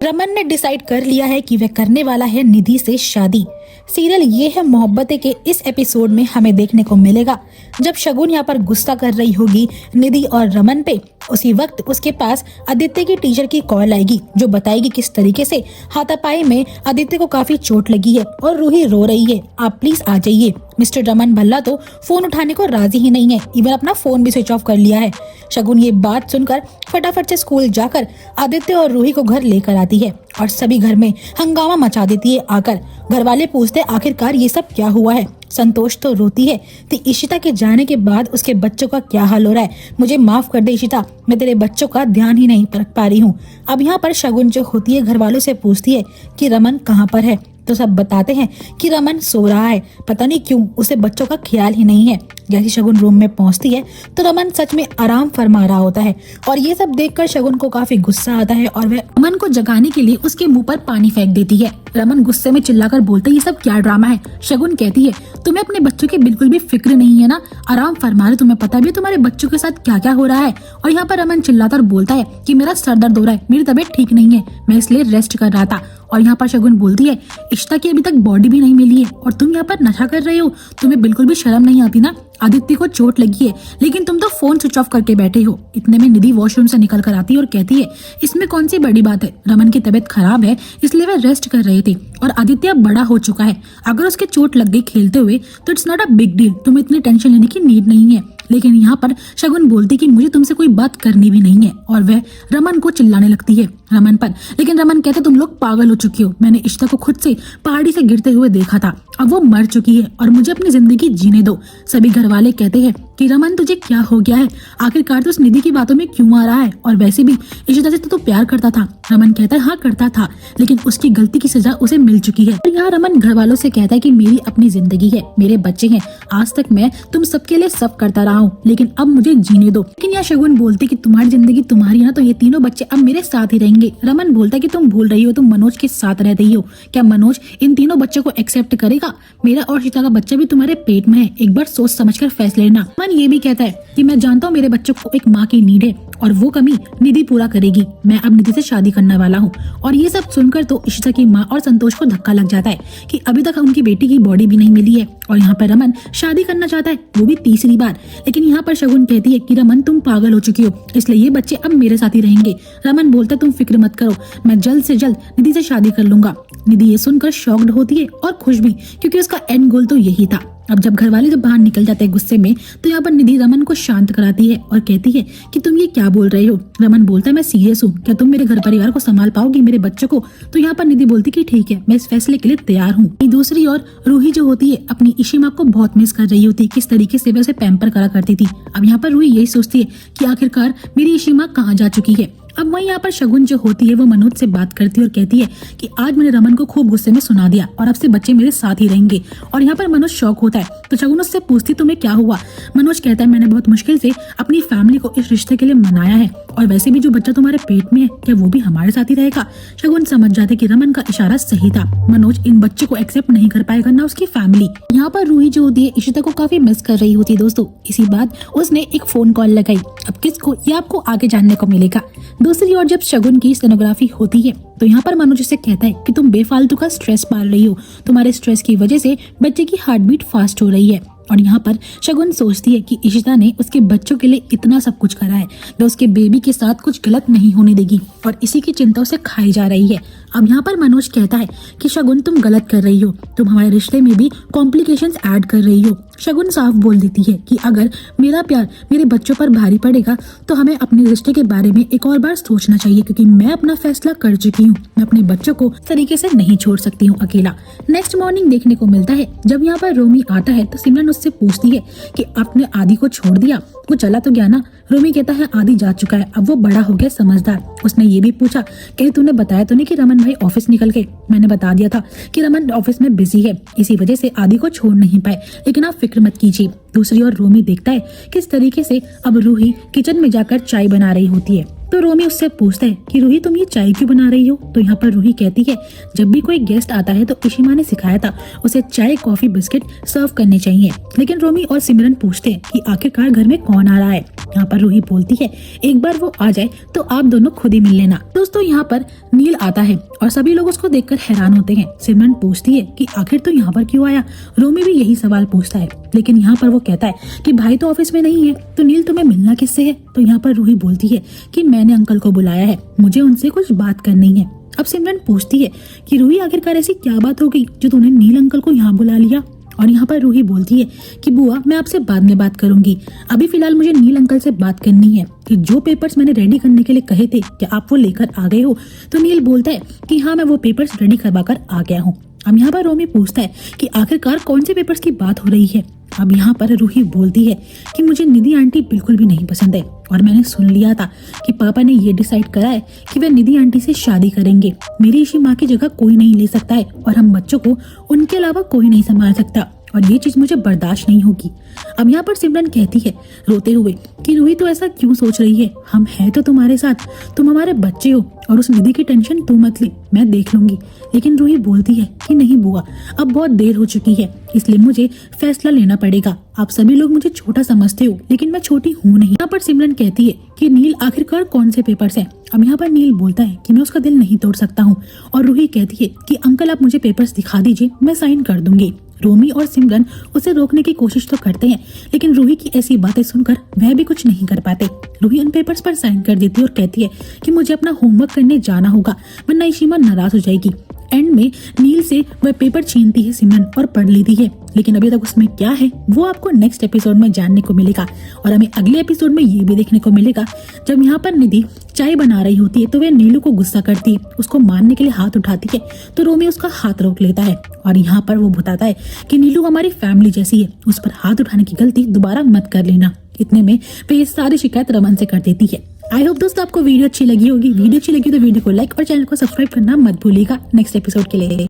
रमन ने डिसाइड कर लिया है कि वह करने वाला है निधि से शादी। सीरियल ये है मोहब्बतें के इस एपिसोड में हमें देखने को मिलेगा जब शगुन यहाँ पर गुस्सा कर रही होगी निधि और रमन पे। उसी वक्त उसके पास आदित्य की टीचर की कॉल आएगी जो बताएगी किस तरीके से हाथापाई में आदित्य को काफी चोट लगी है और रूही रो रही है, आप प्लीज आ जाइए। मिस्टर रमन भल्ला तो फोन उठाने को राजी ही नहीं है, इवन अपना फोन भी स्विच ऑफ कर लिया है। शगुन ये बात सुनकर फटाफट से स्कूल जाकर आदित्य और रूही को घर लेकर आती है और सभी घर में हंगामा मचा देती है। आकर घर वाले पूछते आखिरकार ये सब क्या हुआ है। संतोष तो रोती है कि इशिता के जाने के बाद उसके बच्चों का क्या हाल हो रहा है, मुझे माफ कर दे इशिता, मैं तेरे बच्चों का ध्यान ही नहीं रख पा रही हूँ। अब यहाँ पर शगुन जो होती है घर वालों से पूछती है कि रमन कहाँ पर है, तो सब बताते हैं कि रमन सो रहा है, पता नहीं क्यों उसे बच्चों का ख्याल ही नहीं है। जैसे शगुन रूम में पहुंचती है तो रमन सच में आराम फरमा रहा होता है और ये सब देखकर शगुन को काफी गुस्सा आता है और वह रमन को जगाने के लिए उसके मुंह पर पानी फेंक देती है। रमन गुस्से में चिल्लाकर बोलता है ये सब क्या ड्रामा है। शगुन कहती है तुम्हें अपने बच्चों की बिल्कुल भी फिक्र नहीं है ना, आराम फरमा रहे, तुम्हें पता भी है तुम्हारे बच्चों के साथ क्या क्या हो रहा है। और यहाँ पर रमन चिल्लाता और बोलता है कि मेरा सर दर्द हो रहा है, मेरी तबीयत ठीक नहीं है, मैं इसलिए रेस्ट कर रहा था। और यहाँ पर शगुन बोलती है इशिता की अभी तक बॉडी भी नहीं मिली है और तुम यहाँ पर नशा कर रहे हो, तुम्हें बिल्कुल भी शर्म नहीं आती ना। आदित्य को चोट लगी है लेकिन तुम तो फोन स्विच ऑफ करके बैठे हो। इतने में निधि वॉशरूम से निकल कर आती है और कहती है इसमें कौन सी बड़ी बात है, रमन की तबीयत खराब है इसलिए वह रेस्ट कर रहे थे और आदित्य अब बड़ा हो चुका है, अगर उसके चोट लग गई खेलते हुए तो it's not a big deal, तुम्हें इतनी टेंशन लेने की नीड नहीं है। लेकिन यहाँ पर शगुन बोलती कि मुझे तुमसे कोई बात करनी भी नहीं है और वह रमन को चिल्लाने लगती है रमन पर। लेकिन रमन कहते तुम लोग पागल हो चुकी हो, मैंने इशिता को खुद से पहाड़ी से गिरते हुए देखा था, अब वो मर चुकी है और मुझे अपनी जिंदगी जीने दो। सभी घर वाले कहते हैं कि रमन तुझे क्या हो गया है, आखिरकार तो उस निधि की बातों में क्यों आ रहा है, और वैसे भी इशिता से तो प्यार करता था। रमन कहता है हाँ करता था लेकिन उसकी गलती की सजा उसे मिल चुकी है। यहाँ रमन घर वालों से कहता है कि मेरी अपनी जिंदगी है, मेरे बच्चे हैं, आज तक मैं तुम सबके लिए सब करता रहा हूँ लेकिन अब मुझे जीने दो। लेकिन यहाँ शगुन बोलती कि तुम्हारी जिंदगी तुम्हारी है ना, तो ये तीनों बच्चे अब मेरे साथ ही रहेंगे। रमन बोलता है कि तुम भूल रही हो तुम मनोज के साथ रह रही हो, क्या मनोज इन तीनों बच्चों को एक्सेप्ट करेगा? मेरा और शीता का बच्चा भी तुम्हारे पेट में है, एक बार सोच समझकर फैसले लेना। मन ये भी कहता है कि मैं जानता हूँ मेरे बच्चों को एक माँ की नीड है और वो कमी निधि पूरा करेगी, मैं अब निधि से शादी करने वाला हूँ। और ये सब सुनकर तो इशिता की माँ और संतोष को धक्का लग जाता है कि अभी तक उनकी बेटी की बॉडी भी नहीं मिली है और यहाँ पर रमन शादी करना चाहता है, वो भी तीसरी बार। लेकिन यहाँ पर शगुन कहती है कि रमन तुम पागल हो चुकी हो, इसलिए ये बच्चे अब मेरे साथ ही रहेंगे। रमन बोलता है तुम फिक्र मत करो, मैं जल्द से जल्द निधि से शादी कर लूंगा। निधि ये सुनकर शॉक्ड होती है और खुश भी, क्योंकि उसका एंड गोल तो यही था। अब जब घर वाले जब बाहर निकल जाते हैं गुस्से में तो यहाँ पर निधि रमन को शांत कराती है और कहती है कि तुम ये क्या बोल रहे हो। रमन बोलता है मैं सीरियस हूँ, क्या तुम मेरे घर परिवार को संभाल पाओगी, मेरे बच्चों को? तो यहाँ पर निधि बोलती कि ठीक है, मैं इस फैसले के लिए तैयार हूँ। दूसरी ओर रूही जो होती है अपनी इशिमा को बहुत मिस कर रही होती है, किस तरीके से वह उसे पैम्पर करा करती थी। अब यहाँ पर रूही यही सोचती है कि आखिरकार मेरी इशिमा कहाँ जा चुकी है। अब वहीं यहाँ पर शगुन जो होती है वो मनोज से बात करती है और कहती है कि आज मैंने रमन को खूब गुस्से में सुना दिया और अब से बच्चे मेरे साथ ही रहेंगे। और यहाँ पर मनोज शौक होता है तो शगुन उससे पूछती तुम्हें क्या हुआ। मनोज कहता है मैंने बहुत मुश्किल से अपनी फैमिली को इस रिश्ते के लिए मनाया है और वैसे भी जो बच्चा तुम्हारे पेट में है क्या वो भी हमारे साथ ही रहेगा। शगुन समझ जाते कि रमन का इशारा सही था, मनोज इन बच्चे को एक्सेप्ट नहीं कर पाएगा, ना उसकी फैमिली। यहाँ पर रूही जो होती है इशिता को काफी मिस कर रही होती है दोस्तों। इसी बात उसने एक फोन कॉल लगाई, अब किसको ये आपको आगे जानने को मिलेगा। दूसरी ओर जब शगुन की स्टेनोग्राफी होती है तो यहाँ पर मनोज से कहता है कि तुम बेफालतू का स्ट्रेस पाल रही हो, तुम्हारे स्ट्रेस की वजह से बच्चे की हार्ट बीट फास्ट हो रही है। और यहाँ पर शगुन सोचती है कि इशिता ने उसके बच्चों के लिए इतना सब कुछ करा है, वह उसके बेबी के साथ कुछ गलत नहीं होने देगी और इसी की चिंता उसे खाई जा रही है। अब यहाँ पर मनोज कहता है कि शगुन तुम गलत कर रही हो, तुम हमारे रिश्ते में भी कॉम्प्लिकेशंस ऐड कर रही हो। शगुन साफ बोल देती है कि अगर मेरा प्यार मेरे बच्चों पर भारी पड़ेगा तो हमें अपने रिश्ते के बारे में एक और बार सोचना चाहिए, क्योंकि मैं अपना फैसला कर चुकी हूँ, मैं अपने बच्चों को तरीके से नहीं छोड़ सकती हूँ अकेला। नेक्स्ट मॉर्निंग देखने को मिलता है जब यहाँ पर रोमी आता है तो सिमरन उससे पूछती है कि आपने आदि को छोड़ दिया, वो चला तो गया ना। रोमी कहता है आदि जा चुका है, अब वो बड़ा हो गया समझदार। उसने ये भी पूछा कि तूने बताया तो नहीं कि रमन भाई ऑफिस निकल गए। मैंने बता दिया था कि रमन ऑफिस में बिजी है, इसी वजह से आदि को छोड़ नहीं पाए, लेकिन आप फिक्र मत कीजिए। दूसरी ओर रोमी देखता है किस तरीके से अब रूही किचन में जाकर चाय बना रही होती है तो रोमी उससे पूछता है कि रूही तुम ये चाय क्यों बना रही हो। तो यहाँ पर रूही कहती है जब भी कोई गेस्ट आता है तो इशिमा ने सिखाया था उसे चाय कॉफी बिस्किट सर्व करने चाहिए। लेकिन रोमी और सिमरन पूछते हैं कि आखिरकार घर में कौन आ रहा है। यहाँ पर रूही बोलती है एक बार वो आ जाए तो आप दोनों खुद ही मिल लेना। दोस्तों यहाँ पर नील आता है और सभी लोग उसको देखकर हैरान होते हैं। सिमरन पूछती है कि आखिर तो यहाँ पर क्यों आया। रोमी भी यही सवाल पूछता है, लेकिन यहाँ पर वो कहता है कि भाई तो ऑफिस में नहीं है तो नील तुम्हें मिलना किससे है। तो यहाँ पर रूही बोलती है कि मैंने अंकल को बुलाया है, मुझे उनसे कुछ बात करनी है। अब सिमरन पूछती है कि रूही आखिरकार ऐसी क्या बात हो गई जो तूने नील अंकल को यहाँ बुला लिया। और यहाँ पर रूही बोलती है कि बुआ मैं आपसे बाद में बात करूंगी, अभी फिलहाल मुझे नील अंकल से बात करनी है कि जो पेपर्स मैंने रेडी करने के लिए कहे थे क्या आप वो लेकर आ गए हो। तो नील बोलता है कि हाँ मैं वो पेपर्स रेडी करवा कर आ गया हूँ। अब यहाँ पर रोमी पूछता है कि आखिरकार कौन से पेपर्स की बात हो रही है। अब यहाँ पर रूही बोलती है कि मुझे निधि आंटी बिल्कुल भी नहीं पसंद है और मैंने सुन लिया था कि पापा ने ये डिसाइड करा है कि वे निधि आंटी से शादी करेंगे। मेरी इशिमा की जगह कोई नहीं ले सकता है और हम बच्चों को उनके अलावा कोई नहीं संभाल सकता और ये चीज मुझे बर्दाश्त नहीं होगी। अब यहाँ पर सिमरन कहती है रोते हुए कि रूही तो ऐसा क्यों सोच रही है, हम हैं तो तुम्हारे साथ, तुम हमारे बच्चे हो और उस निधि की टेंशन तू मत ले, मैं देख लूंगी। लेकिन रूही बोलती है कि नहीं बुआ अब बहुत देर हो चुकी है इसलिए मुझे फैसला लेना पड़ेगा। आप सभी लोग मुझे छोटा समझते हो लेकिन मैं छोटी हूँ नहीं। यहाँ पर सिमरन कहती है कि नील आखिरकार कौन से पेपर्स हैं। अब यहाँ पर नील बोलता है कि मैं उसका दिल नहीं तोड़ सकता हूँ और रूही कहती है कि अंकल आप मुझे पेपर्स दिखा दीजिए, मैं साइन कर दूंगी। रोमी और सिमरन उसे रोकने की कोशिश तो करते हैं लेकिन रूही की ऐसी बातें सुनकर वह भी कुछ नहीं कर पाते। रूही उन पेपर्स पर साइन कर देती है और कहती है कि मुझे अपना होमवर्क करने जाना होगा वरना इशिमा नाराज हो जाएगी। एंड में नील से वह पेपर छीनती है सिमरन और पढ़ लेती है, लेकिन अभी तक उसमें क्या है वो आपको नेक्स्ट एपिसोड में जानने को मिलेगा। और हमें अगले एपिसोड में ये भी देखने को मिलेगा जब यहाँ पर निधि चाय बना रही होती है तो वह नीलू को गुस्सा करती है, उसको मारने के लिए हाथ उठाती है तो रोमी उसका हाथ रोक लेता है और यहाँ पर वो बताता है कि नीलू हमारी फैमिली जैसी है, उस पर हाथ उठाने की गलती दोबारा मत कर लेना। इतने में वे ये सारी शिकायत रमन से कर देती है। आई होप दोस्तों आपको वीडियो अच्छी लगी होगी। वीडियो अच्छी लगी तो वीडियो को लाइक और चैनल को सब्सक्राइब करना मत भूलिएगा नेक्स्ट एपिसोड के लिए।